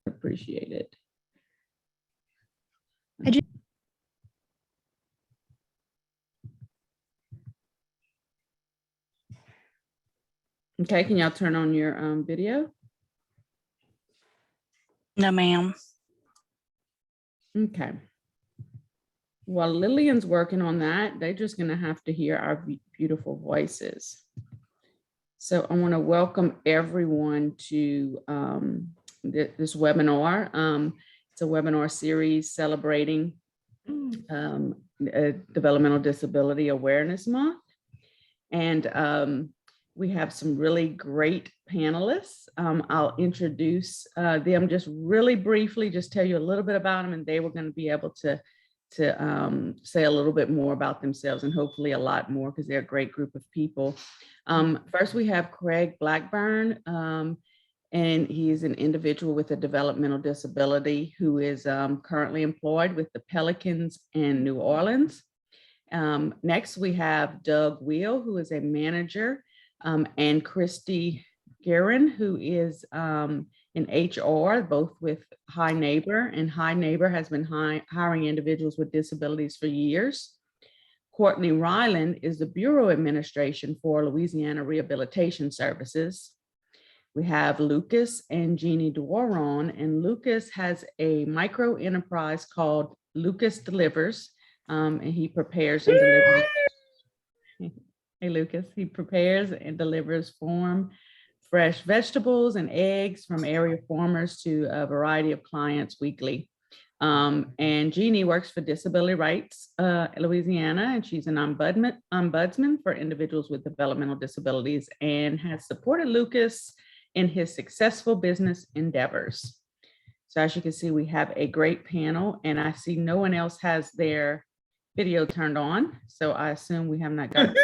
appreciate it. Okay, can y'all turn on your video? No, ma'am. Okay. While Lillian's working on that, they're just going to have to hear our beautiful voices. So I want to welcome everyone to this webinar. It's a webinar series celebrating Developmental Disability Awareness Month. And we have some really great panelists. I'll introduce them just really briefly, just tell you a little bit about them, and they were going to be able to say a little bit more about themselves, and hopefully a lot more, because they're a great group of people. First, we have Craig Blackburn, and he is an individual with a developmental disability who is currently employed with the Pelicans in New Orleans. Next, we have Doug Wheel, who is a manager, and Christy Guerin, who is in HR, both with High Neighbor, and High Neighbor has been hiring individuals with disabilities for years. Courtney Ryland is the Bureau Administration for Louisiana Rehabilitation Services. We have Lucas and Jeannie Dworon, and Lucas has a micro enterprise called Lucas Delivers, and he prepares and delivers. Hey, Lucas, he prepares and delivers fresh vegetables and eggs from area farmers to a variety of clients weekly. And Jeannie works for Disability Rights Louisiana, and she's an ombudsman for individuals with developmental disabilities, and has supported Lucas in his successful business endeavors. So as you can see, we have a great panel, and I see no one else has their video turned on. So I assume we have not got.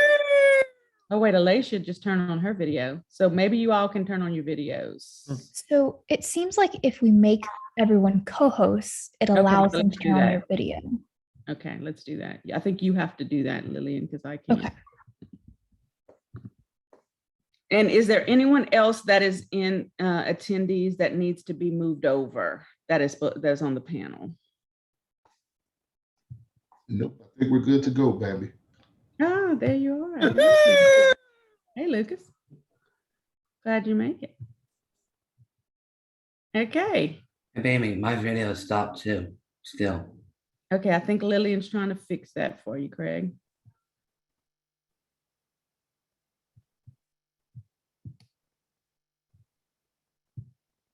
Oh, wait, Alicia just turned on her video. So maybe you all can turn on your videos. So it seems like if we make everyone co-hosts, it allows them to turn on their video. Okay, let's do that. Yeah, I think you have to do that, Lillian, because I can't. Okay. And is there anyone else that is in attendees that needs to be moved over that's on the panel? Nope, I think we're good to go, baby. Oh, there you are. Hey, Lucas. Glad you make it. Okay. Hey, baby, my video stopped too, still. Okay, I think Lillian's trying to fix that for you, Craig.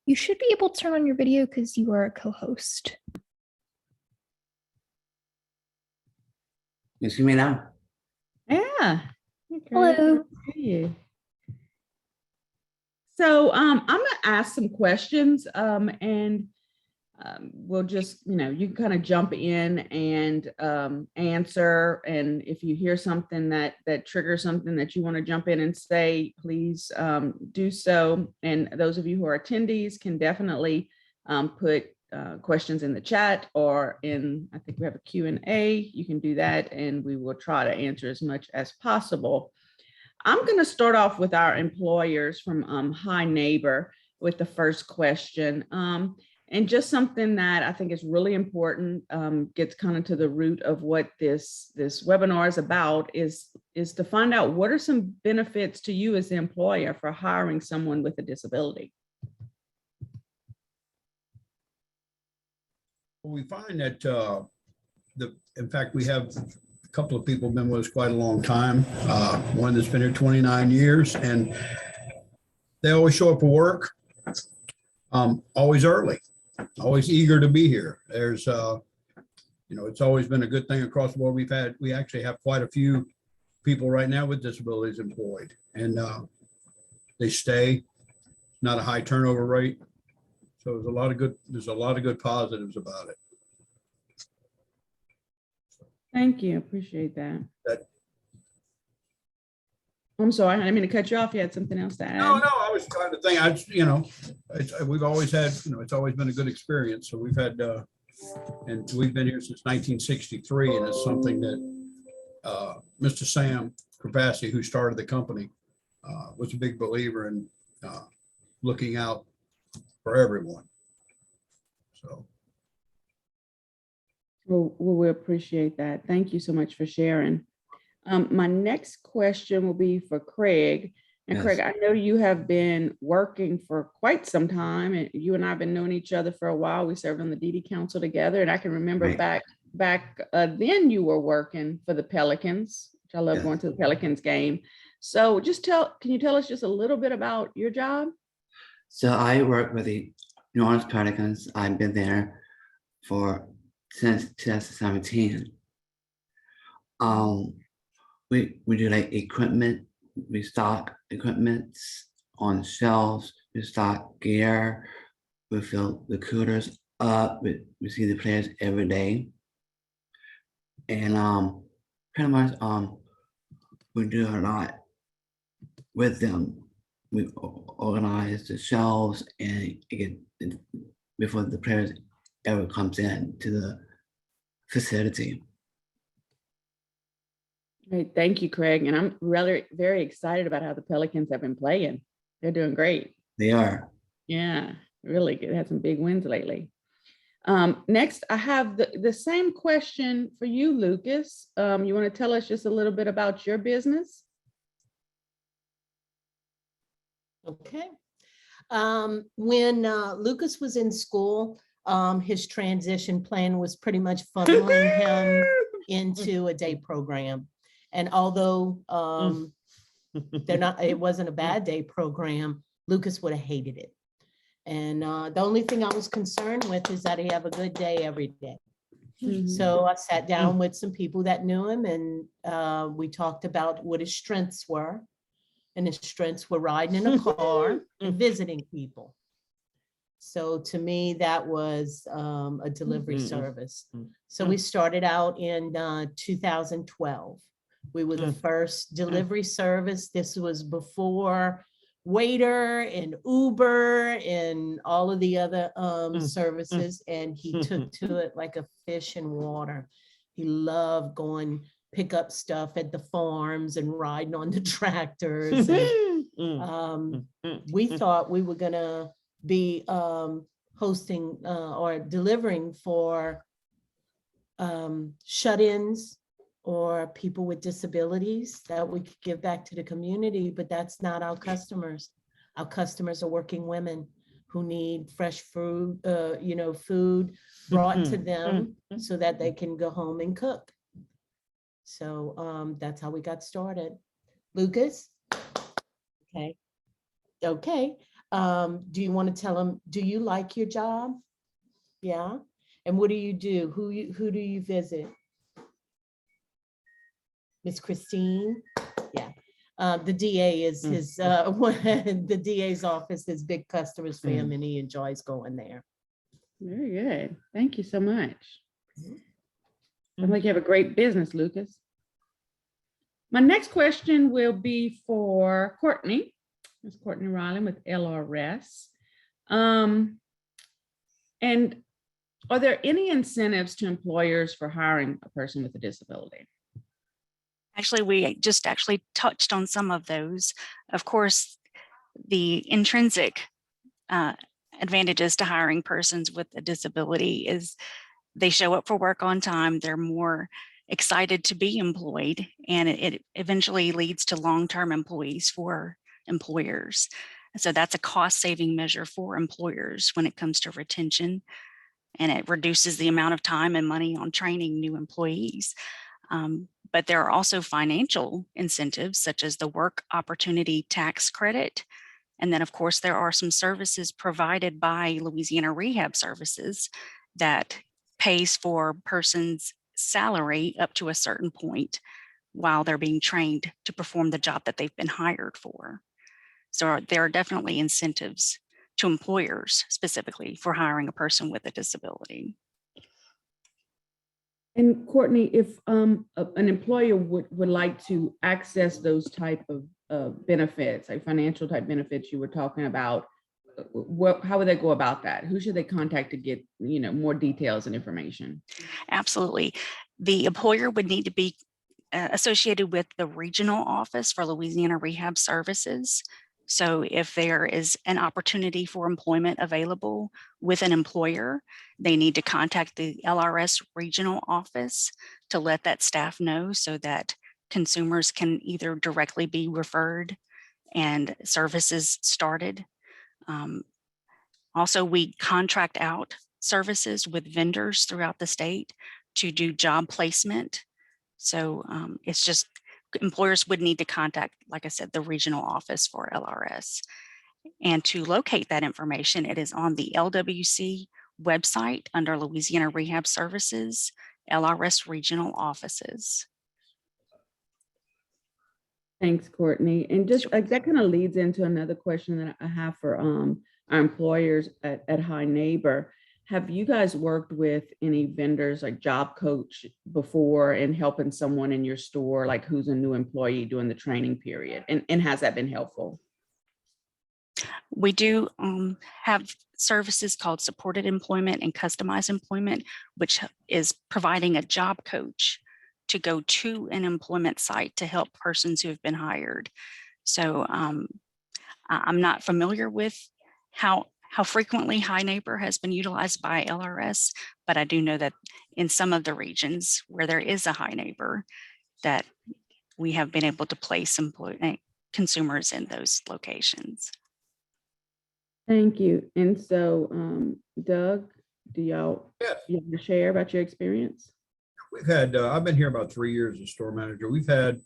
You should be able to turn on your video because you are a co-host. You see me now? Yeah. Okay. Hello. So I'm going to ask some questions, and we'll just, you can kind of jump in and answer. And if you hear something that triggers something that you want to jump in and say, please do so. And those of you who are attendees can definitely put questions in the chat, or I think we have a Q&A. You can do that, and we will try to answer as much as possible. I'm going to start off with our employers from High Neighbor with the first question. And just something that I think is really important, gets kind of to the root of what this webinar is about, is to find out what are some benefits to you as the employer for hiring someone with a disability. We find that in fact, we have a couple of people been with us quite a long time. One that's been here 29 years, and they always show up for work, always early, always eager to be here. There's, it's always been a good thing across the board. We actually have quite a few people right now with disabilities employed, and they stay, not a high turnover rate. So there's a lot of good positives about it. Thank you. Appreciate that. I'm sorry, I didn't mean to cut you off. You had something else to add. No, I was trying to think. We've always had, it's always been a good experience. So we've had, and we've been here since 1963, and it's something that Mr. Sam Crapassi, who started the company, was a big believer in looking out for everyone. So. Well, we appreciate that. Thank you so much for sharing. My next question will be for Craig. And Yes. Craig, I know you have been working for quite some time, and you and I have been knowing each other for a while. We served on the DD Council together, and I can remember Right. back then you were working for the Pelicans, which I love Yes. going to the Pelicans game. So can you tell us just a little bit about your job? So I work with the New Orleans Pelicans. I've been there since 2017. We do like equipment. We stock equipment on shelves. We stock gear. We fill the coolers up. We see the players every day. And pretty much we do a lot with them. We organize the shelves and get before the players ever comes in to the facility. Great, thank you, Craig. And I'm really very excited about how the Pelicans have been playing. They're doing great. They are. Yeah, really good. Had some big wins lately. Next, I have the same question for you, Lucas. You want to tell us just a little bit about your business? Okay. When Lucas was in school, his transition plan was pretty much funneling him into a day program. And although it wasn't a bad day program, Lucas would have hated it. And the only thing I was concerned with is that he have a good day every day. So I sat down with some people that knew him, and we talked about what his strengths were. And his strengths were riding in a car and visiting people. So to me, that was a delivery service. So we started out in 2012. We were the first delivery service. This was before Waiter and Uber and all of the other services. And he took to it like a fish in water. He loved going pick up stuff at the farms and riding on the tractors. And, we thought we were gonna be hosting or delivering for shut-ins or people with disabilities that we could give back to the community, but that's not our customers. Our customers are working women who need fresh food, food brought to them so that they can go home and cook. So that's how we got started. Lucas? Okay. Okay. Do you want to tell them, do you like your job? Yeah. And what do you do? Who do you visit? Miss Christine? Yeah. The DA is his, the DA's office is big customers for him, and he enjoys going there. Very good. Thank you so much. Sounds like you have a great business, Lucas. My next question will be for Courtney. Ms. Courtney Ryland with LRS. And are there any incentives to employers for hiring a person with a disability? Actually, we just touched on some of those. Of course, the intrinsic advantages to hiring persons with a disability is they show up for work on time, they're more excited to be employed, and it eventually leads to long-term employees for employers. So that's a cost-saving measure for employers when it comes to retention, and it reduces the amount of time and money on training new employees. But there are also financial incentives, such as the work opportunity tax credit. And then, of course, there are some services provided by Louisiana Rehab Services that pays for a person's salary up to a certain point while they're being trained to perform the job that they've been hired for. So there are definitely incentives to employers specifically for hiring a person with a disability. And Courtney, if an employer would like to access those type of benefits, like financial type benefits you were talking about, how would they go about that? Who should they contact to get more details and information? Absolutely. The employer would need to be associated with the regional office for Louisiana Rehab Services. So if there is an opportunity for employment available with an employer, they need to contact the LRS regional office to let that staff know so that consumers can either directly be referred and services started. Also, we contract out services with vendors throughout the state to do job placement. So it's just employers would need to contact, like I said, the regional office for LRS. And to locate that information, it is on the LWC website under Louisiana Rehab Services, LRS regional offices. Thanks, Courtney. And just that kind of leads into another question that I have for our employers at High Neighbor. Have you guys worked with any vendors like Job Coach before and helping someone in your store, like who's a new employee during the training period? And has that been helpful? We do have services called supported employment and customized employment, which is providing a job coach to go to an employment site to help persons who have been hired. So I'm not familiar with how frequently High Neighbor has been utilized by LRS, but I do know that in some of the regions where there is a High Neighbor, that we have been able to place consumers in those locations. Thank you. And so, Doug, do y'all Yes. you want to share about your experience? We've had, I've been here about 3 years as store manager. We've had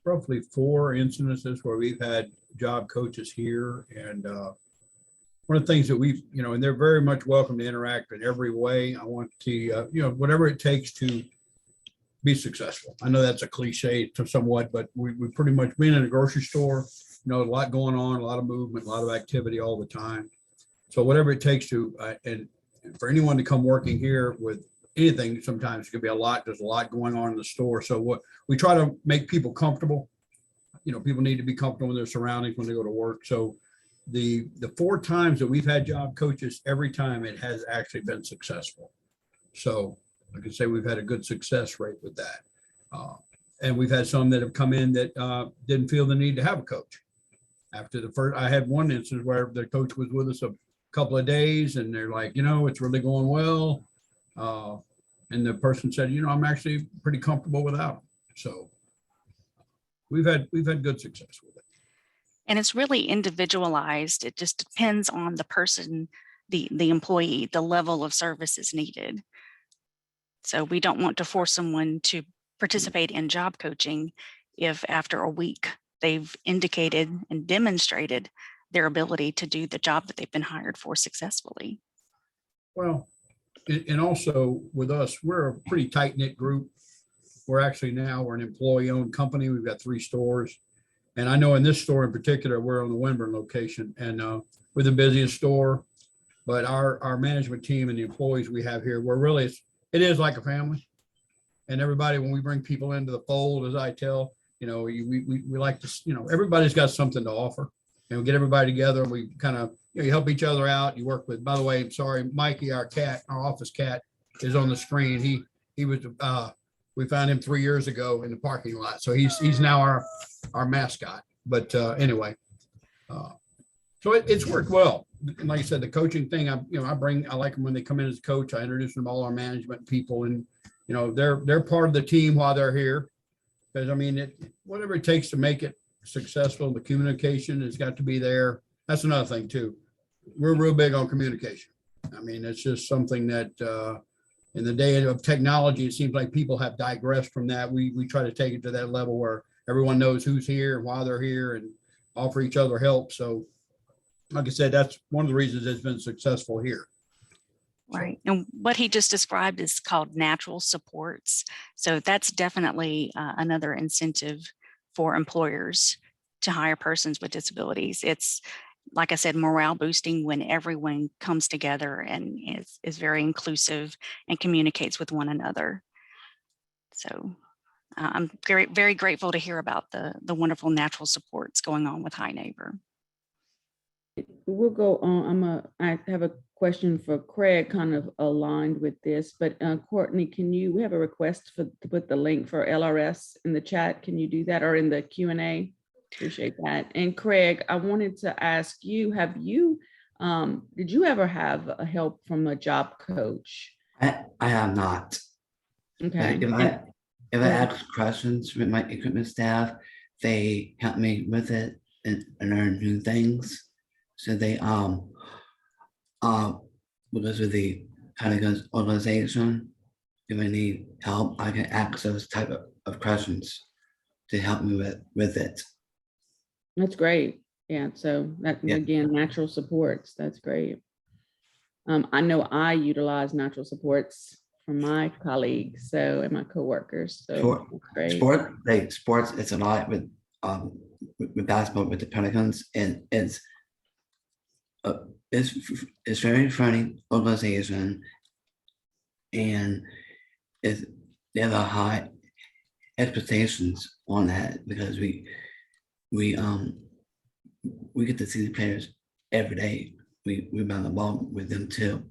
roughly 4 incidences where we've had job coaches here. And one of the things that we've, and they're very much welcome to interact in every way. I want to, whatever it takes to be successful. I know that's a cliche to somewhat, but we pretty much being in a grocery store, a lot going on, a lot of movement, a lot of activity all the time. So whatever it takes to, and for anyone to come working here with anything, sometimes it can be a lot, there's a lot going on in the store. So what we try to make people comfortable, people need to be comfortable in their surroundings when they go to work. So the 4 times that we've had job coaches, every time it has actually been successful. So I can say we've had a good success rate with that. And we've had some that have come in that didn't feel the need to have a coach. After the first, I had one instance where the coach was with us a couple of days and they're like, it's really going well. And the person said, I'm actually pretty comfortable without him. So we've had good success with it. And it's really individualized. It just depends on the person, the employee, the level of services needed. So we don't want to force someone to participate in job coaching if after a week they've indicated and demonstrated their ability to do the job that they've been hired for successfully. Well, and also with us, we're a pretty tight knit group. We're an employee owned company. We've got 3 stores. And I know in this store in particular, we're on the Winburn location and we're the busiest store, but our management team and the employees we have here, it is like a family. And everybody, when we bring people into the fold, as I tell, we like to, everybody's got something to offer. And we get everybody together and we kind of, you help each other out. You work with, by the way, sorry, Mikey, our office cat is on the screen. He was, we found him 3 years ago in the parking lot. So he's now our mascot. But anyway, so it's worked well. And like I said, the coaching thing, I like them when they come in as a coach. I introduce them to all our management people and, they're part of the team while they're here. Because whatever it takes to make it successful, the communication has got to be there. That's another thing too. We're real big on communication. It's just something that in the day of technology, it seems like people have digressed from that. We try to take it to that level where everyone knows who's here and why they're here and offer each other help. So like I said, that's one of the reasons it's been successful here. Right. And what he just described is called natural supports. So that's definitely another incentive for employers to hire persons with disabilities. It's, like I said, morale boosting when everyone comes together and is very inclusive and communicates with one another. So I'm very, very grateful to hear about the wonderful natural supports going on with High Neighbor. We'll go on. I have a question for Craig, kind of aligned with this, but Courtney, we have a request to put the link for LRS in the chat. Can you do that or in the Q&A? Appreciate that. And Craig, I wanted to ask you, did you ever have a help from a job coach? I have not. Okay. If And- I ask questions with my equipment staff, they help me with it and learn new things. So they because of the Pentagon's organization, if I need help, I can ask those type of questions to help me with it. That's great. Yeah. So that, Yeah. again, natural supports, that's great. I know I utilize natural supports from my colleagues, and my coworkers. So Sure. that's great. Sports, it's a lot with basketball with the Pelicans, and it's very funny organization, and they have a high expectations on that because we get to see the players every day. We run the ball with them too,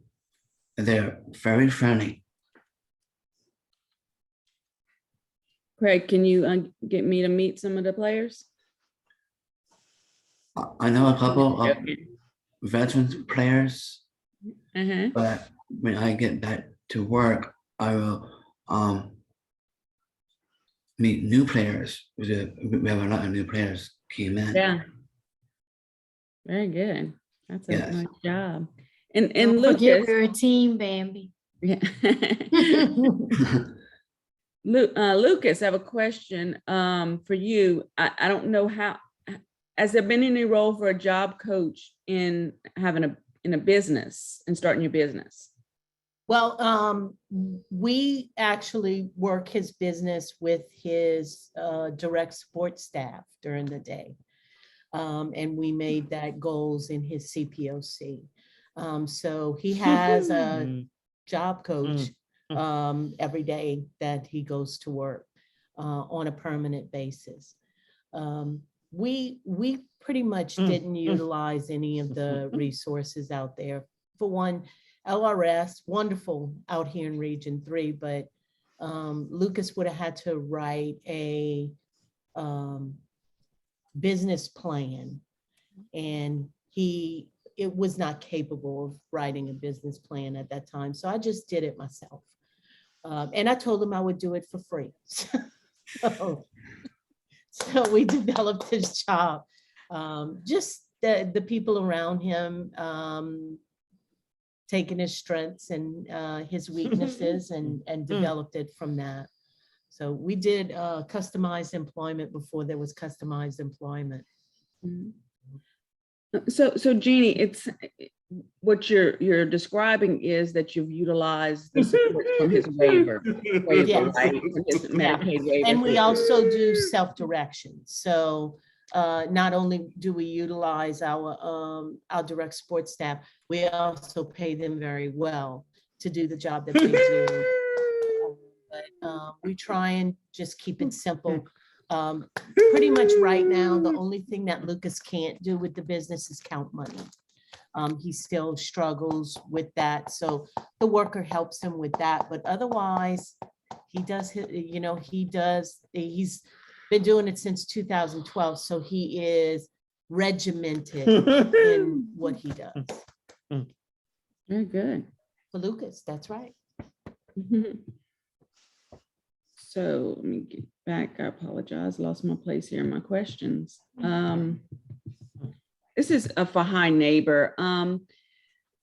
and they're very friendly. Craig, can you get me to meet some of the players? I know a couple of Okay. veterans players, Uh-huh. but when I get back to work, I will meet new players. We have a lot of new players came in. Yeah. Very good. That's a Yes. nice job. And Don't forget Lucas, we're a team, Bambi. yeah. Lucas, I have a question for you. I don't know has there been any role for a job coach in having in a business and starting your business? Well, we actually work his business with his direct support staff during the day. And we made that goals in his CPOC. So he has a job coach every day that he goes to work on a permanent basis. We pretty much didn't utilize any of the resources out there. For one, LRS, wonderful out here in Region 3, but Lucas would have had to write a business plan, and it was not capable of writing a business plan at that time. So I just did it myself. And I told him I would do it for free. So we developed his job. Just the people around him, taking his strengths and his weaknesses and developed it from that. So we did customized employment before there was customized employment. So Jeannie, it's what you're describing is that you've utilized the support from his waiver, Yes. right? From his Medicaid waiver. And we also do self-direction. So not only do we utilize our direct support staff, we also pay them very well to do the job that they do. But we try and just keep it simple. Pretty much right now, the only thing that Lucas can't do with the business is count money. He still struggles with that. So the worker helps him with that. But otherwise, he's been doing it since 2012. So he is regimented in what he does. Very good. For Lucas, that's right. So let me get back. I apologize. Lost my place here in my questions. This is for High Neighbor.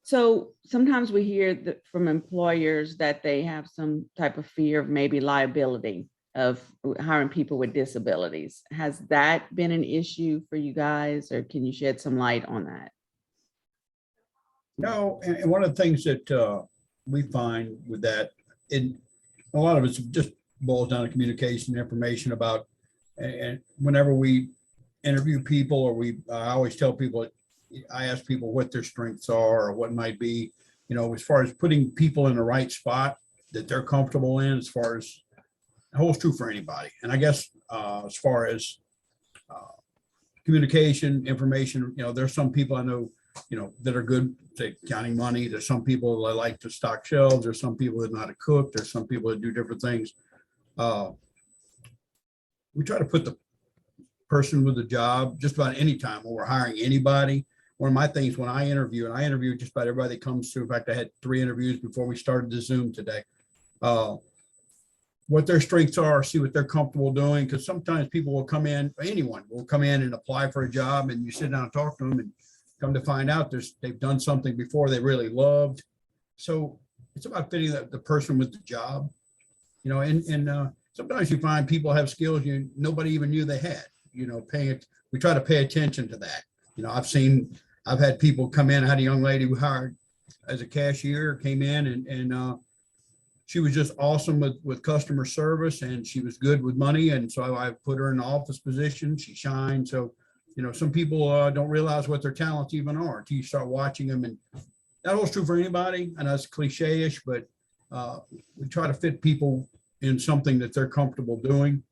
So sometimes we hear that from employers that they have some type of fear of maybe liability of hiring people with disabilities. Has that been an issue for you guys, or can you shed some light on that? No, and one of the things that we find with that, a lot of it's just boils down to communication, information about, and whenever we interview people, or I always tell people, I ask people what their strengths are or what might be, as far as putting people in the right spot that they're comfortable in, as far as it holds true for anybody. And I guess as far as communication, information, there's some people I know, that are good at counting money. There's some people that like to stock shelves. There's some people that know how to cook. There's some people that do different things. We try to put the person with a job just about any time when we're hiring anybody. One of my things when I interview, and I interview just about everybody that comes through. In fact, I had 3 interviews before we started the Zoom today. What their strengths are, see what they're comfortable doing. Because sometimes people will come in, anyone will come in and apply for a job, and you sit down and talk to them, and come to find out they've done something before they really loved. So it's about fitting the person with the job, you know, and sometimes you find people have skills nobody even knew they had, you know, we try to pay attention to that. You know, I've had people come in. I had a young lady who hired as a cashier, came in and she was just awesome with customer service, and she was good with money. And so I put her in the office position. She shined. So, you know, some people don't realize what their talents even are until you start watching them. And that holds true for anybody. And that's cliche-ish, but we try to fit people in something that they're comfortable doing,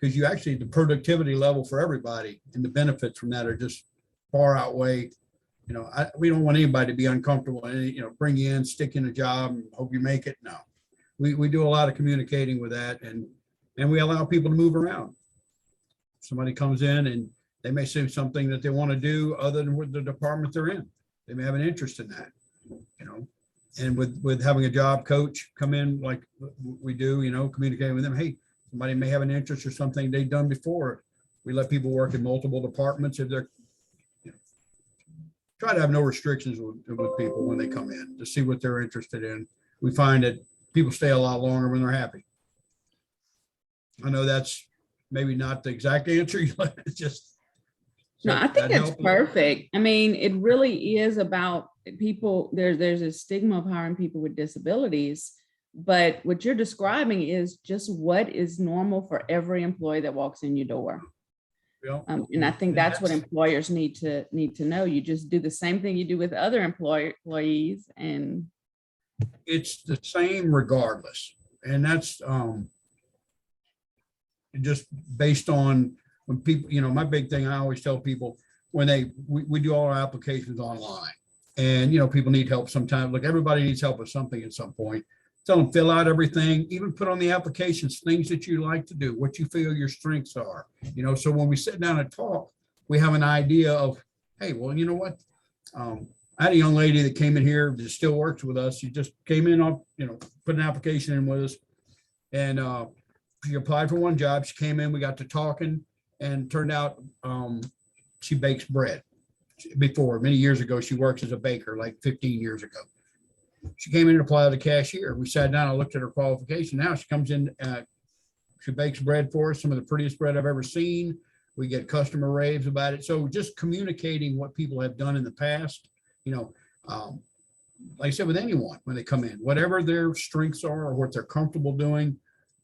because the productivity level for everybody and the benefits from that are just far outweigh. You know, we don't want anybody to be uncomfortable and, you know, bring you in, stick in a job and hope you make it. No, we do a lot of communicating with that, and we allow people to move around. Somebody comes in and they may say something that they want to do other than with the department they're in. They may have an interest in that, you know, and with having a job coach come in like we do, you know, communicating with them. Hey, somebody may have an interest or something they've done before. We let people work in multiple departments if they're, you know, try to have no restrictions with people when they come in to see what they're interested in. We find that people stay a lot longer when they're happy. I know that's maybe not the exact answer. It's just. No, I think it's perfect. I mean, it really is about people. There's a stigma of hiring people with disabilities, but what you're describing is just what is normal for every employee that walks in your door. Yeah. And I think that's what employers need to know. You just do the same thing you do with other employees, and it's the same regardless. And that's just based on when people, you know, my big thing, I always tell people when we do all our applications online, and, you know, people need help sometimes. Look, everybody needs help with something at some point. Tell them, fill out everything, even put on the applications, things that you like to do, what you feel your strengths are, you know, so when we sit down and talk, we have an idea of, hey, well, you know what? I had a young lady that came in here that still works with us. She just came in on, you know, put an application in with us, and she applied for one job. She came in, we got to talking, and turned out she bakes bread. Before, many years ago, she works as a baker, like 15 years ago. She came in and applied as a cashier. We sat down and looked at her qualification. Now she comes in, she bakes bread for us, some of the prettiest bread I've ever seen. We get customer raves about it. So just communicating what people have done in the past, you know, like I said, with anyone, when they come in, whatever their strengths are or what they're comfortable doing,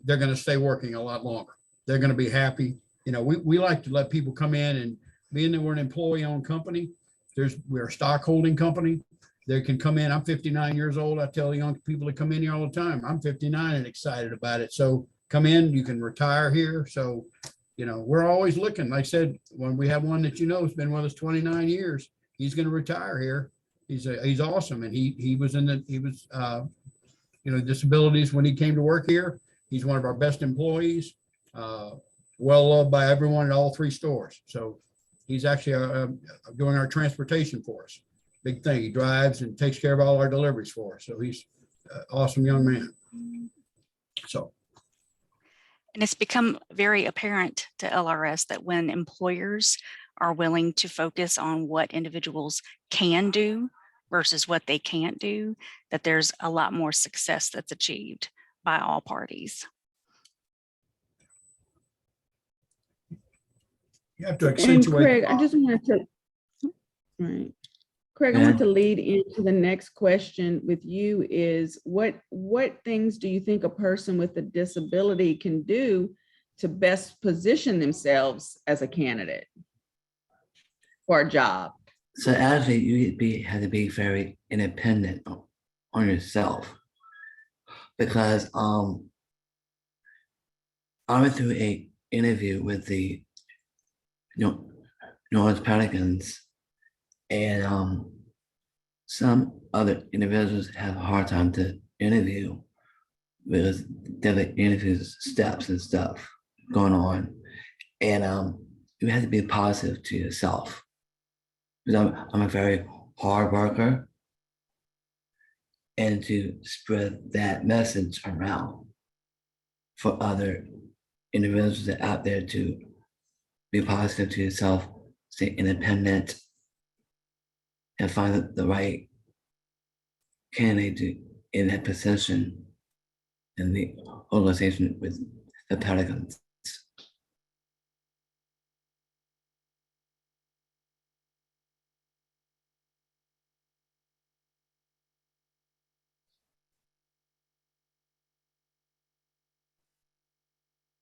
they're going to stay working a lot longer. They're going to be happy. You know, we like to let people come in, and being that we're an employee-owned company, we're a stock holding company. They can come in. I'm 59 years old. I tell young people to come in here all the time. I'm 59 and excited about it. So come in, you can retire here. So, you know, we're always looking. Like I said, when we have one that, you know, has been with us 29 years, he's going to retire here. He's awesome. And he was you know, disabilities when he came to work here. He's one of our best employees, well loved by everyone at all 3 stores. So he's actually doing our transportation for us. Big thing. He drives and takes care of all our deliveries for us. So he's an awesome young man. So. And it's become very apparent to LRS that when employers are willing to focus on what individuals can do versus what they can't do, that there's a lot more success that's achieved by all parties. You have to accentuate. And Craig, I just wanted to, right. Craig, I want to lead into the next question with you is what things do you think a person with a disability can do to best position themselves as a candidate for a job? So actually, you have to be very independent on yourself, because I went through a interview with the North Pelicans, and some other individuals have a hard time to interview because there are interview steps and stuff going on, and you have to be positive to yourself. Because I'm a very hard worker, and to spread that message around for other individuals that are out there to be positive to yourself, stay independent, and find the right candidate in that position in the organization with the pelicans.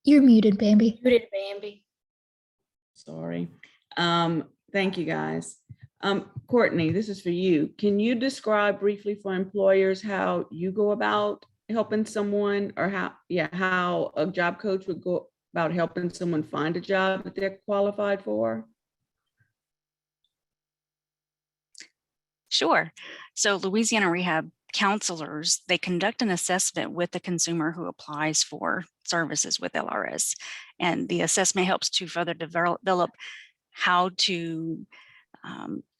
You're muted, Bambi. Muted, Bambi. Sorry. Thank you, guys. Courtney, this is for you. Can you describe briefly for employers how you go about helping someone, or how a job coach would go about helping someone find a job that they're qualified for? Sure. So Louisiana Rehab counselors, they conduct an assessment with the consumer who applies for services with LRS. And the assessment helps to further develop how to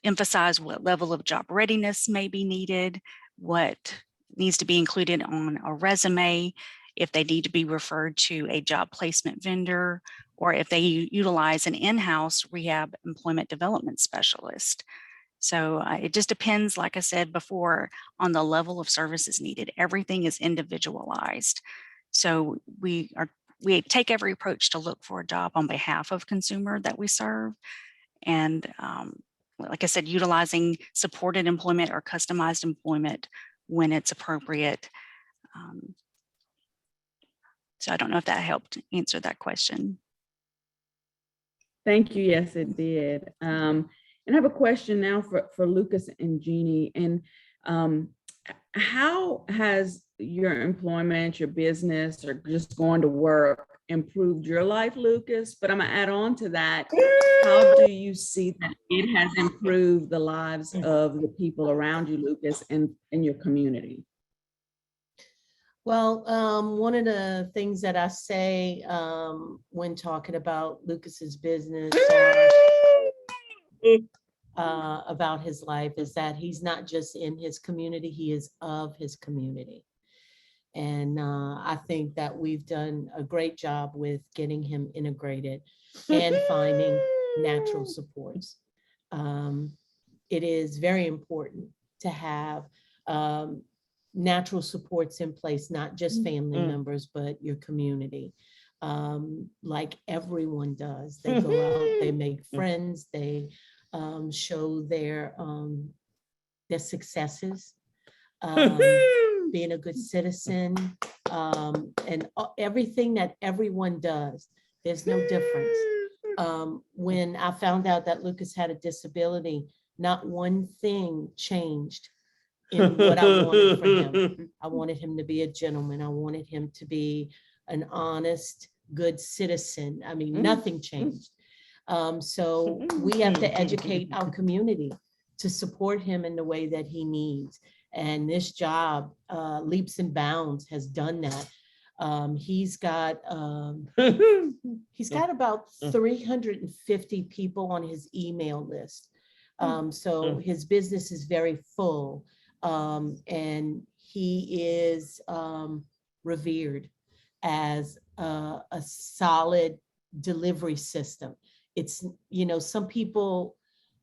emphasize what level of job readiness may be needed, what needs to be included on a resume, if they need to be referred to a job placement vendor, or if they utilize an in-house rehab employment development specialist. So it just depends, like I said before, on the level of services needed. Everything is individualized. So we take every approach to look for a job on behalf of consumer that we serve. And like I said, utilizing supported employment or customized employment when it's appropriate. So I don't know if that helped answer that question. Thank you. Yes, it did. And I have a question now for Lucas and Jeannie. And how has your employment, your business, or just going to work improved your life, Lucas? But I'm gonna add on to that. How do you see that it has improved the lives of the people around you, Lucas, and in your community? Well, one of the things that I say when talking about Lucas's business about his life is that he's not just in his community, he is of his community. And I think that we've done a great job with getting him integrated and finding natural supports. It is very important to have natural supports in place, not just family members, but your community. Like everyone does. They go out, they make friends, they show their successes, being a good citizen, and everything that everyone does. There's no difference. When I found out that Lucas had a disability, not one thing changed in what I wanted for him. I wanted him to be a gentleman. I wanted him to be an honest, good citizen. I mean, nothing changed. So we have to educate our community to support him in the way that he needs. And this job, leaps and bounds, has done that. He's got about 350 people on his email list. So his business is very full, and he is revered as a solid delivery system. It's, you know, some people,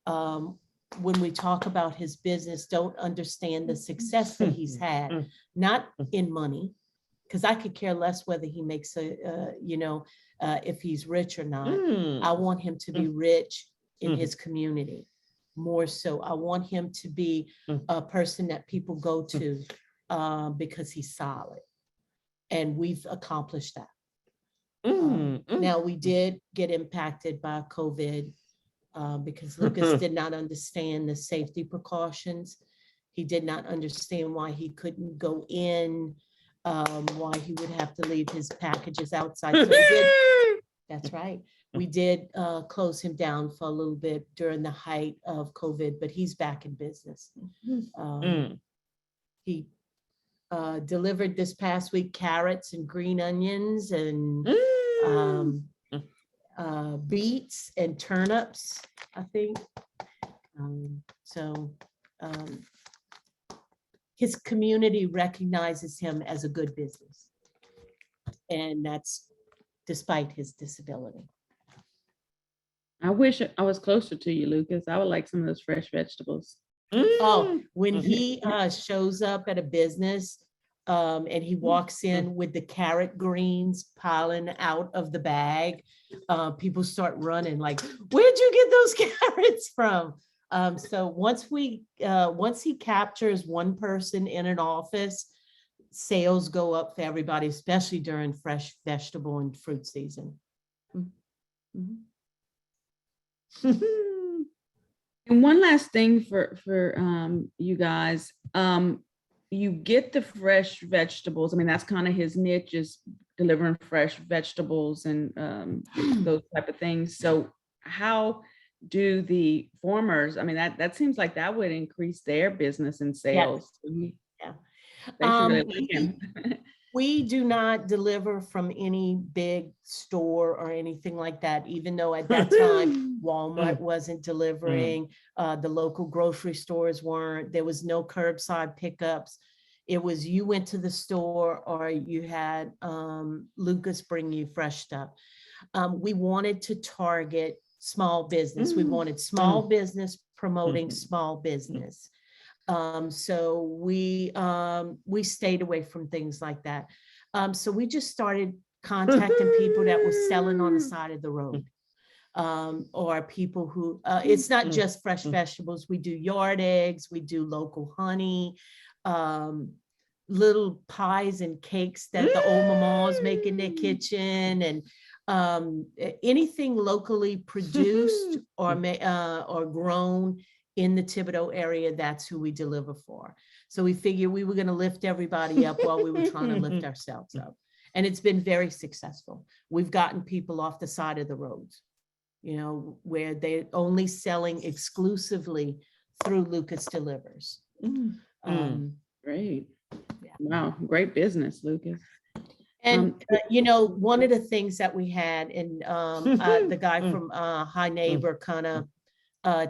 when we talk about his business, don't understand the success that he's had, not in money, because I could care less whether he makes if he's rich or not. I want him to be rich in his community. More so, I want him to be a person that people go to because he's solid. And we've accomplished that. Now, we did get impacted by COVID because Lucas did not understand the safety precautions. He did not understand why he couldn't go in, why he would have to leave his packages outside. So that's right. We did close him down for a little bit during the height of COVID, but he's back in business. He delivered this past week carrots and green onions, and beets and turnips, I think. So his community recognizes him as a good business. And that's despite his disability. I wish I was closer to you, Lucas. I would like some of those fresh vegetables. Oh, when he shows up at a business and he walks in with the carrot greens piling out of the bag, people start running like, where'd you get those carrots from? So once he captures one person in an office, sales go up for everybody, especially during fresh vegetable and fruit season. And one last thing for you guys, you get the fresh vegetables. I mean, that's kind of his niche, is delivering fresh vegetables and those type of things. So how do the farmers, I mean, that seems like that would increase their business and sales. Yeah. They should really like him. We do not deliver from any big store or anything like that, even though at that time Walmart wasn't delivering, the local grocery stores weren't, there was no curbside pickups. It was you went to the store or you had Lucas bring you fresh stuff. We wanted to target small business. We wanted small business promoting small business. So we stayed away from things like that. So we just started contacting people that were selling on the side of the road, or people who, it's not just fresh vegetables. We do yard eggs, we do local honey, little pies and cakes that the old mamas make in their kitchen, and anything locally produced or grown in the Thibodeau area, that's who we deliver for. So we figured we were going to lift everybody up while we were trying to lift ourselves up. And it's been very successful. We've gotten people off the side of the roads, you know, where they're only selling exclusively through Lucas Delivers. Great. Yeah. Wow, great business, Lucas. And, you know, one of the things that we had, and the guy from High Neighbor kind of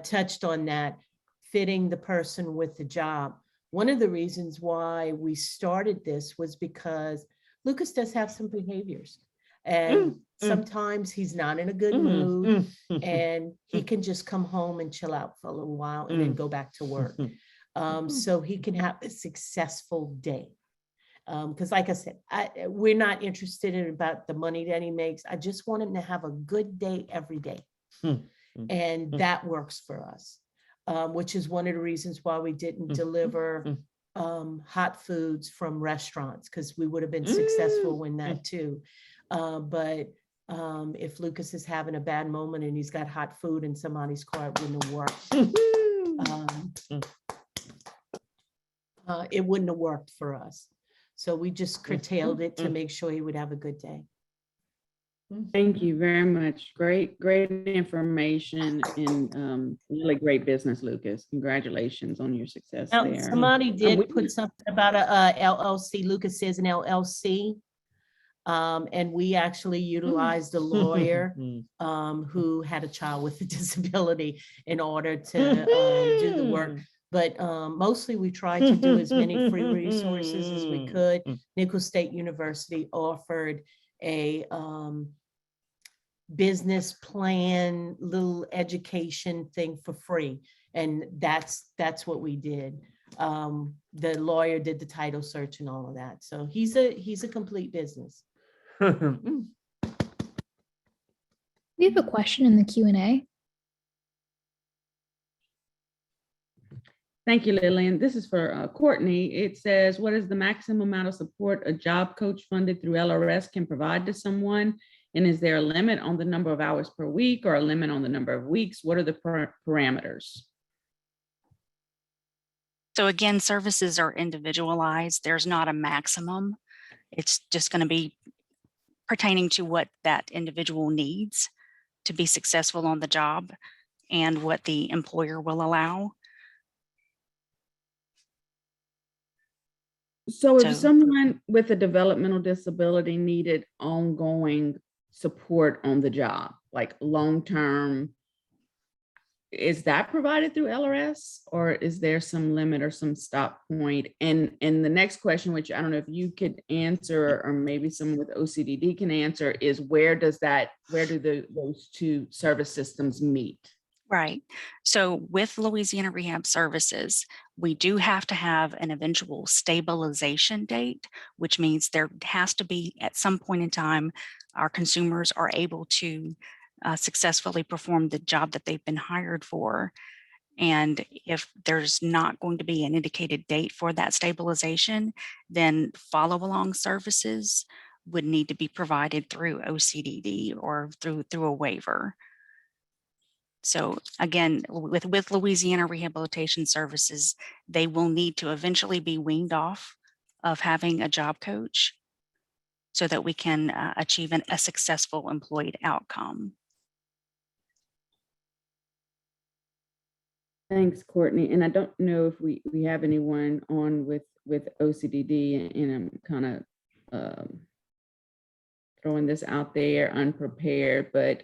touched on that, fitting the person with the job. One of the reasons why we started this was because Lucas does have some behaviors, and sometimes he's not in a good mood, and he can just come home and chill out for a little while and then go back to work. So he can have a successful day. Because like I said, we're not interested in about the money that he makes. I just want him to have a good day every day. And that works for us, which is one of the reasons why we didn't deliver hot foods from restaurants, because we would have been successful in that too. But if Lucas is having a bad moment and he's got hot food in somebody's car, it wouldn't have worked. It wouldn't have worked for us. So we just curtailed it to make sure he would have a good day. Thank you very much. Great information and really great business, Lucas. Congratulations on your success Now, there. somebody did put something about a LLC. Lucas says an LLC. And we actually utilized a lawyer who had a child with a disability in order to do the work. But mostly we tried to do as many free resources as we could. Nicholls State University offered a business plan, little education thing for free. And that's what we did. The lawyer did the title search and all of that. So he's a complete business. We have a question in the Q&A. Thank you, Lillian. This is for Courtney. It says, what is the maximum amount of support a job coach funded through LRS can provide to someone? And is there a limit on the number of hours per week or a limit on the number of weeks? What are the parameters? So again, services are individualized. There's not a maximum. It's just going to be pertaining to what that individual needs to be successful on the job and what the employer will allow. So if someone with a developmental disability needed ongoing support on the job, like long-term, is that provided through LRS, or is there some limit or some stop point? And the next question, which I don't know if you could answer, or maybe someone with OCDD can answer, is where do those two service systems meet? Right. So with Louisiana Rehab Services, we do have to have an eventual stabilization date, which means there has to be at some point in time, our consumers are able to successfully perform the job that they've been hired for. And if there's not going to be an indicated date for that stabilization, then follow-along services would need to be provided through OCDD or through a waiver. So again, with Louisiana Rehabilitation Services, they will need to eventually be weaned off of having a job coach so that we can achieve a successful employee outcome. Thanks, Courtney. And I don't know if we have anyone on with OCDD, and I'm kind of throwing this out there unprepared, but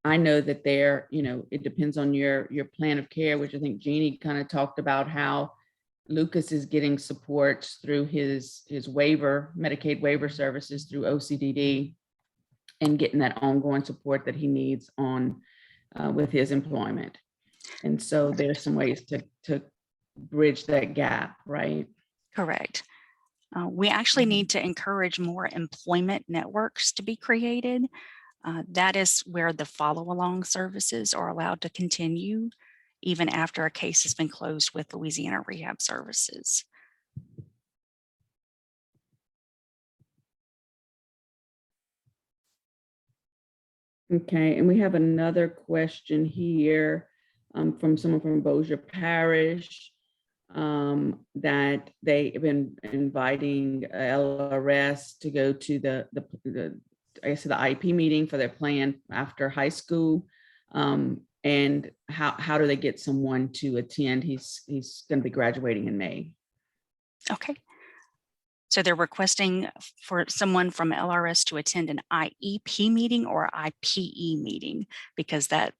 I know that it depends on your plan of care, which I think Jeannie kind of talked about, how Lucas is getting support through his waiver, Medicaid waiver services through OCDD, and getting that ongoing support that he needs on with his employment. And so there's some ways to bridge that gap, right? Correct. We actually need to encourage more employment networks to be created. That is where the follow-along services are allowed to continue even after a case has been closed with Louisiana Rehab Services. Okay, and we have another question here from someone from Bossier Parish, that they have been inviting LRS to go to the IEP meeting for their plan after high school. And how do they get someone to attend? He's going to be graduating in May. Okay. So they're requesting for someone from LRS to attend an IEP meeting or IPE meeting, because that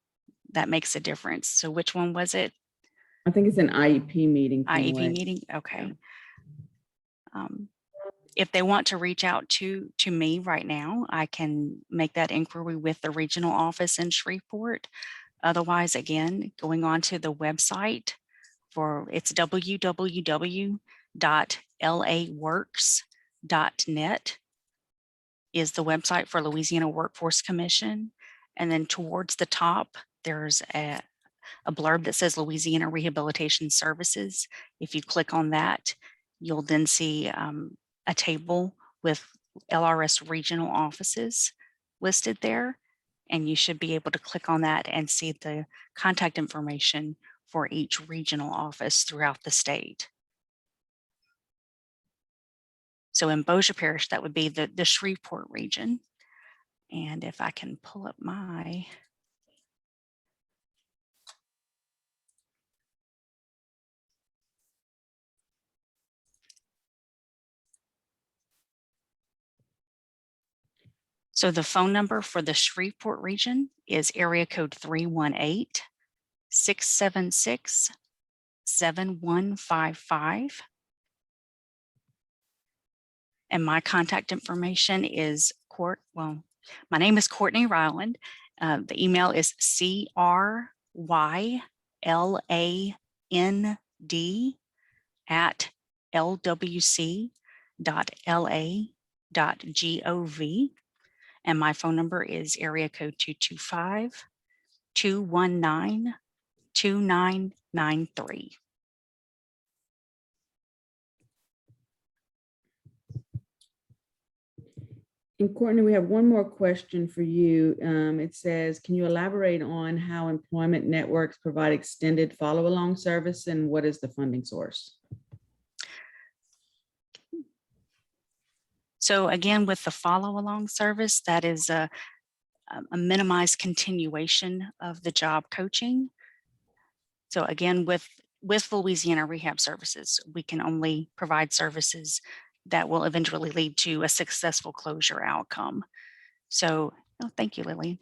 makes a difference. So which one was it? I think it's an IEP meeting. IEP meeting. Okay. If they want to reach out to me right now, I can make that inquiry with the regional office in Shreveport. Otherwise, again, going on to the website it's www.laworks.net is the website for Louisiana Workforce Commission. And then towards the top, there's a blurb that says Louisiana Rehabilitation Services. If you click on that, you'll then see a table with LRS regional offices listed there. And you should be able to click on that and see the contact information for each regional office throughout the state. So in Bossier Parish, that would be the Shreveport region. And if I can pull up my So the phone number for the Shreveport region is area code 318-676-7155. And my contact information is my name is Courtney Ryland. The email is cryland@lwc.la.gov. And my phone number is area code 225-219-2993. And Courtney, we have one more question for you. It says, can you elaborate on how employment networks provide extended follow-along service, and what is the funding source? So again, with the follow-along service, that is a minimized continuation of the job coaching. So again, with Louisiana Rehab Services, we can only provide services that will eventually lead to a successful closure outcome. So Oh, thank you, Lillian.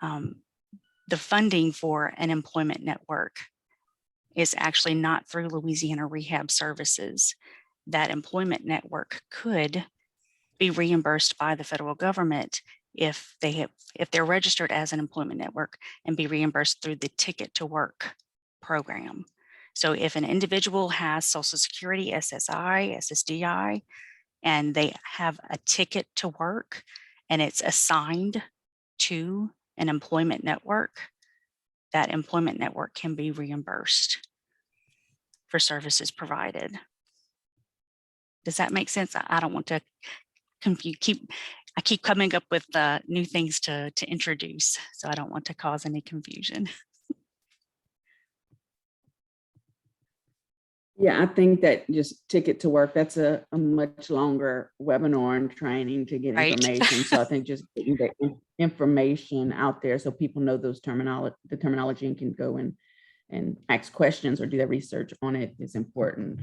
The funding for an employment network is actually not through Louisiana Rehab Services. That employment network could be reimbursed by the federal government if they're registered as an employment network, and be reimbursed through the Ticket to Work program. So if an individual has Social Security, SSI, SSDI, and they have a ticket to work and it's assigned to an employment network, that employment network can be reimbursed for services provided. Does that make sense? I don't want to confuse. I keep coming up with new things to introduce, so I don't want to cause any confusion. Yeah, I think that just Ticket to Work, that's a much longer webinar and training to get Right. information. So I think just getting the information out there so people know the terminology and can go and ask questions or do their research on it is important.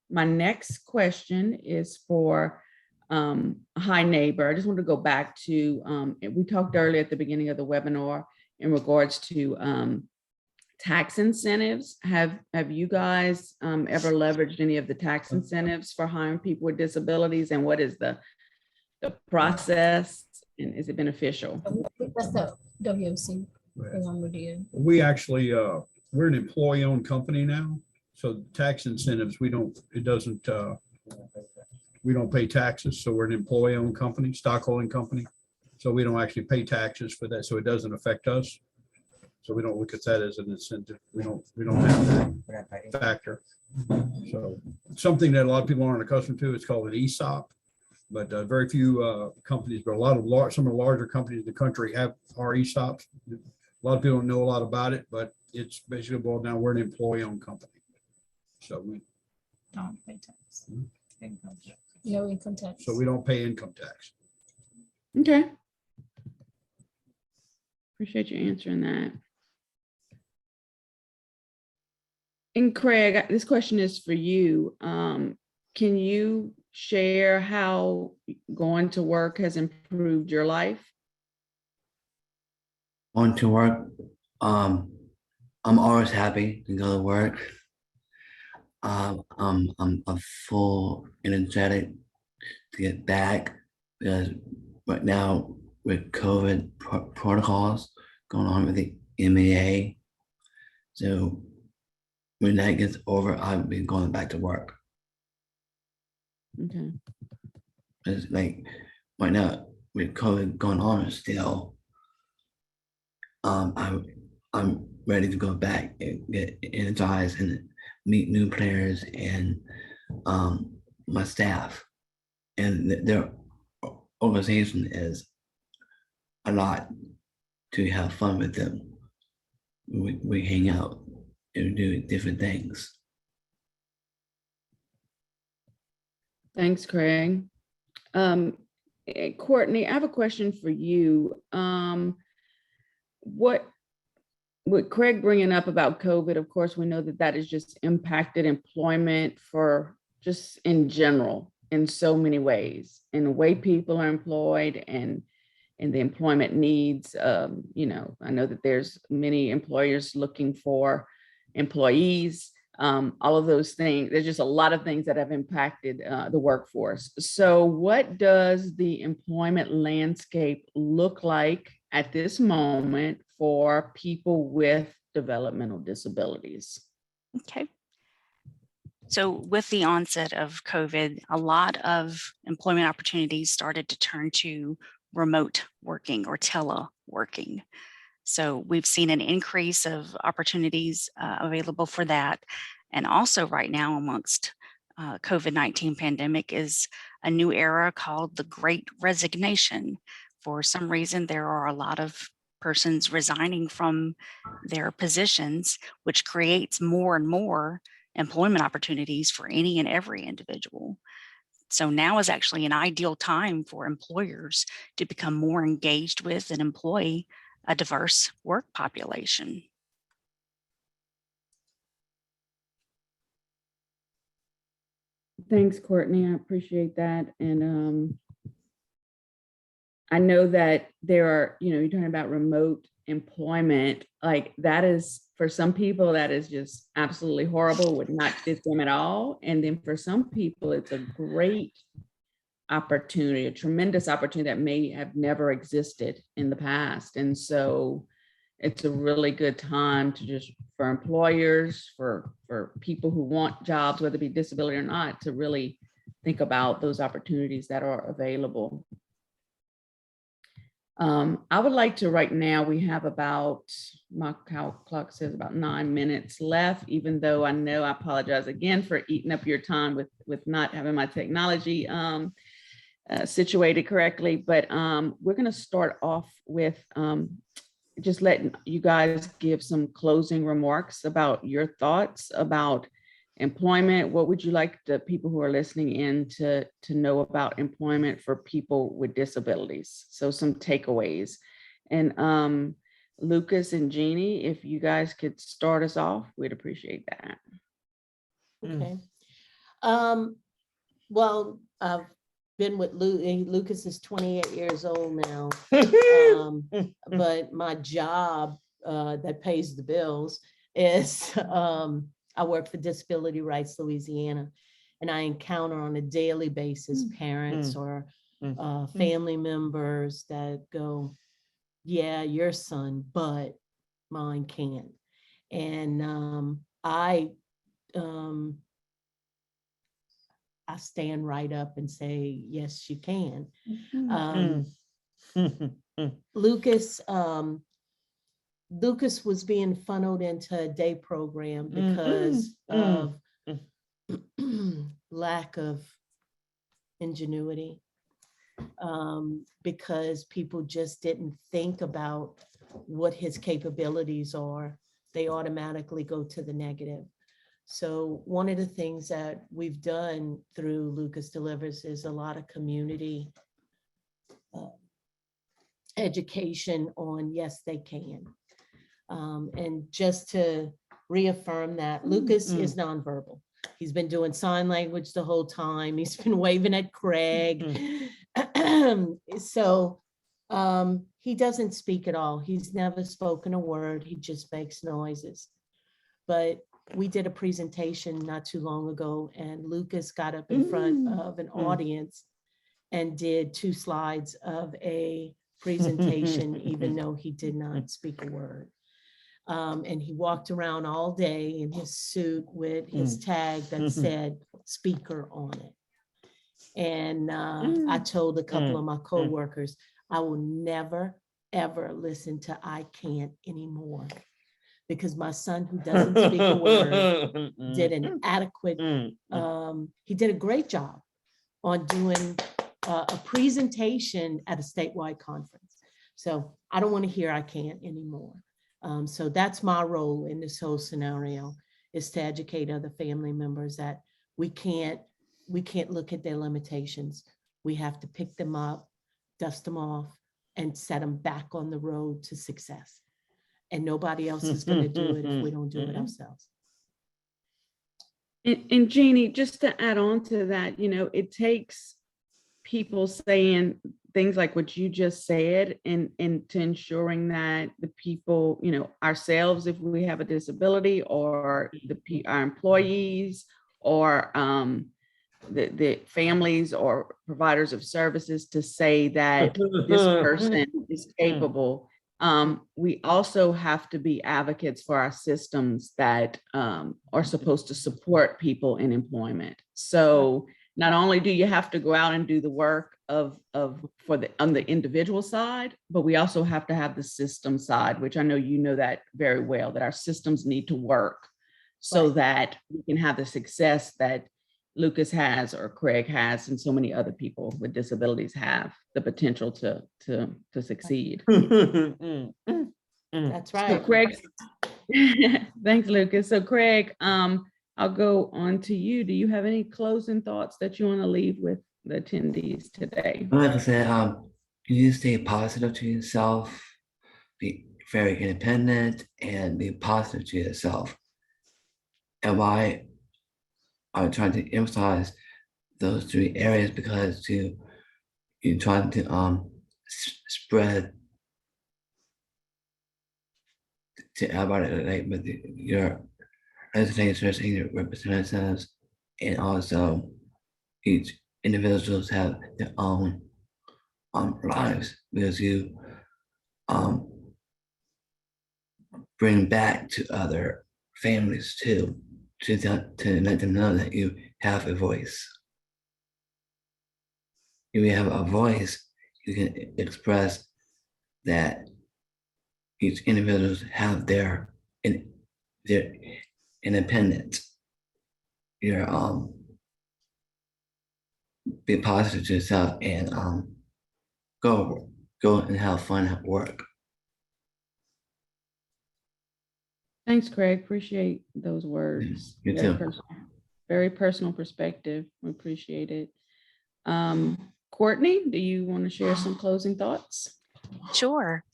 My next question is for Hi Neighbor. I just want to go back to, we talked earlier at the beginning of the webinar in regards to tax incentives. Have you guys ever leveraged any of the tax incentives for hiring people with disabilities, and what is the process, and is it beneficial? That's the WOC program we did. We actually, we're an employee-owned company now, so tax incentives, we don't pay taxes, so we're an employee-owned company, stockholding company. So we don't actually pay taxes for that, so it doesn't affect us. So we don't look at that as an incentive. We don't have that factor. So something that a lot of people aren't accustomed to, it's called an ESOP, but very few companies, but some of the larger companies in the country have our ESOPs. A lot of people don't know a lot about it, but it's basically boiled down, we're an employee-owned company. So we Don't pay tax. No income tax. So we don't pay income tax. Okay. Appreciate you answering that. And Craig, this question is for you. Can you share how going to work has improved your life? Going to work, I'm always happy to go to work. I'm full energetic to get back, because right now with COVID protocols going on with the MAA, so when that gets over, I'll be going back to work. Okay. It's like right now with COVID going on still, I'm ready to go back and get energized and meet new players and my staff, and their organization is a lot to have fun with them. We hang out and do different things. Thanks, Craig. Courtney, I have a question for you. What with Craig bringing up about COVID, of course, we know that that has just impacted employment for just in general in so many ways, in the way people are employed and the employment needs. You know, I know that there's many employers looking for employees, all of those things. There's just a lot of things that have impacted the workforce. So what does the employment landscape look like at this moment for people with developmental disabilities? Okay. So with the onset of COVID, a lot of employment opportunities started to turn to remote working or teleworking. So we've seen an increase of opportunities available for that. And also right now amongst COVID-19 pandemic is a new era called the Great Resignation. For some reason, there are a lot of persons resigning from their positions, which creates more and more employment opportunities for any and every individual. So now is actually an ideal time for employers to become more engaged with and employ a diverse work population. Thanks, Courtney. I appreciate that. And I know that there are, you're talking about remote employment, like that is, for some people, that is just absolutely horrible, would not fit them at all. And then for some people, it's a great opportunity, a tremendous opportunity that may have never existed in the past. And so it's a really good time to just, for employers, for people who want jobs, whether it be disability or not, to really think about those opportunities that are available. I would like to, right now, we have about, my clock says about 9 minutes left, even though I know, I apologize again for eating up your time with not having my technology situated correctly, but we're going to start off with just letting you guys give some closing remarks about your thoughts about employment. What would you like the people who are listening in to know about employment for people with disabilities? So some takeaways. And Lucas and Jeannie, if you guys could start us off, we'd appreciate that. Okay. Well, I've been with Lucas is 28 years old now. But my job that pays the bills is I work for Disability Rights Louisiana, and I encounter on a daily basis parents or family members that go, yeah, your son, but mine can't. And I stand right up and say, yes, you can. Lucas was being funneled into a day program because of lack of ingenuity, because people just didn't think about what his capabilities are. They automatically go to the negative. So one of the things that we've done through Lucas Delivers is a lot of community education on, yes, they can. And just to reaffirm that, Lucas is nonverbal. He's been doing sign language the whole time. He's been waving at Craig. So he doesn't speak at all. He's never spoken a word. He just makes noises. But we did a presentation not too long ago, and Lucas got up in front of an audience and did 2 slides of a presentation, even though he did not speak a word. And he walked around all day in his suit with his tag that said speaker on it. And I told a couple of my coworkers, I will never, ever listen to I can't anymore, because my son, who doesn't speak a word, did an adequate, he did a great job on doing a presentation at a statewide conference. So I don't want to hear I can't anymore. So that's my role in this whole scenario, is to educate other family members that we can't look at their limitations. We have to pick them up, dust them off, and set them back on the road to success. And nobody else is going to do it if we don't do it ourselves. And Jeannie, just to add on to that, it takes people saying things like what you just said, and to ensuring that the people, ourselves, if we have a disability, or our employees, or the families or providers of services, to say that this person is capable. We also have to be advocates for our systems that are supposed to support people in employment. So not only do you have to go out and do the work on the individual side, but we also have to have the system side, which I know you know that very well, that our systems need to work so that we can have the success that Lucas has, or Craig has, and so many other people with disabilities have the potential to succeed. That's right. So Craig, thanks, Lucas. So Craig, I'll go on to you. Do you have any closing thoughts that you want to leave with the attendees today? Like I said, you stay positive to yourself, be very independent, and be positive to yourself. And why I'm trying to emphasize those three areas because you try to spread to everybody, like with your legislators and your representatives, and also each individuals have their own lives, because you bring back to other families too, to let them know that you have a voice. If you have a voice, you can express that each individuals have their independence. Your be positive to yourself and go and have fun at work. Thanks, Craig. Appreciate those words. You Very too. very personal perspective. We appreciate it. Courtney, do you want to share some closing thoughts? Sure.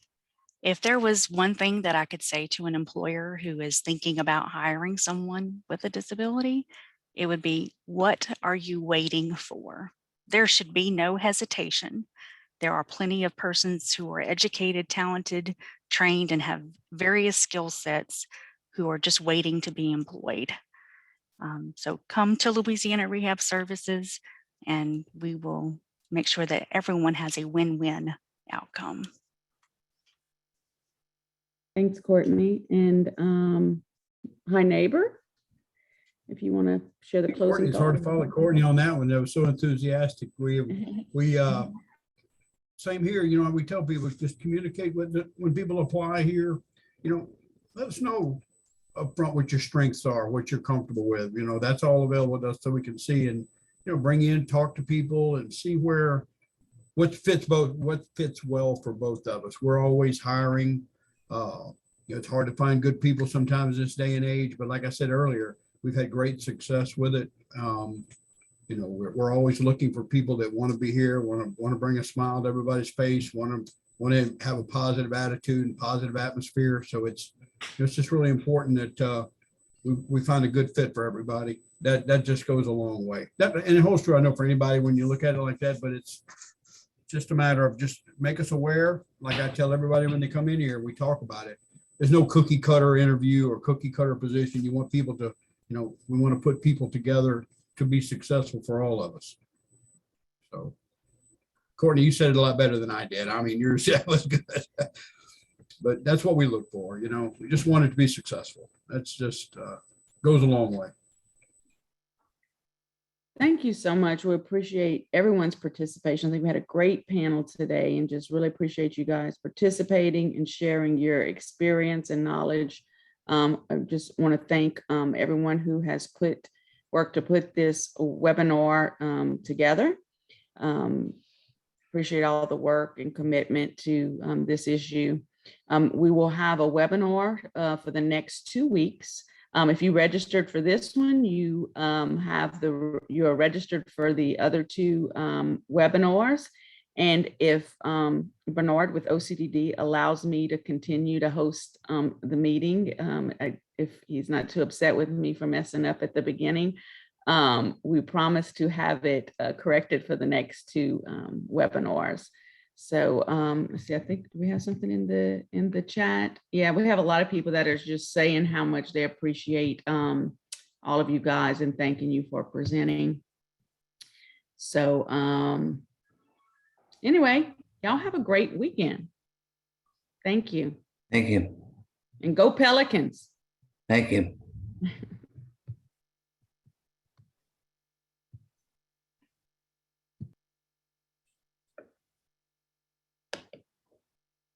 If there was one thing that I could say to an employer who is thinking about hiring someone with a disability, it would be, what are you waiting for? There should be no hesitation. There are plenty of persons who are educated, talented, trained, and have various skill sets who are just waiting to be employed. So come to Louisiana Rehab Services and we will make sure that everyone has a win-win outcome. Thanks, Courtney. And hi, neighbor, if you want to share the closing It's hard to thoughts. follow Courtney on that one. That was so enthusiastic. We same here, you know, we tell people just communicate with when people apply here, you know, let us know upfront what your strengths are, what you're comfortable with, you know, that's all available to us so we can see and, you know, bring in, talk to people and see what fits well for both of us. We're always hiring. You know, it's hard to find good people sometimes this day and age, but like I said earlier, we've had great success with it. You know, we're always looking for people that want to be here, want to bring a smile to everybody's face, want to have a positive attitude and positive atmosphere. So it's just really important that we find a good fit for everybody. That just goes a long way. And it holds true, I know, for anybody when you look at it like that, but it's just a matter of just make us aware. Like I tell everybody when they come in here, we talk about it. There's no cookie cutter interview or cookie cutter position. You want people to, you know, we want to put people together to be successful for all of us. So, Courtney, you said it a lot better than I did. I mean, yours was good, but that's what we look for. You know, we just want it to be successful. That's just goes a long way. Thank you so much. We appreciate everyone's participation. I think we had a great panel today and just really appreciate you guys participating and sharing your experience and knowledge. I just want to thank everyone who has worked to put this webinar together. Appreciate all the work and commitment to this issue. We will have a webinar for the next 2 weeks. If you registered for this one, you are registered for the other 2 webinars. And if Bernard with OCDD allows me to continue to host the meeting, if he's not too upset with me for messing up at the beginning, we promise to have it corrected for the next 2 webinars. So let's see, I think we have something in the chat. Yeah, we have a lot of people that are just saying how much they appreciate all of you guys and thanking you for presenting. So anyway, y'all have a great weekend. Thank you. Thank you. And go Pelicans. Thank you.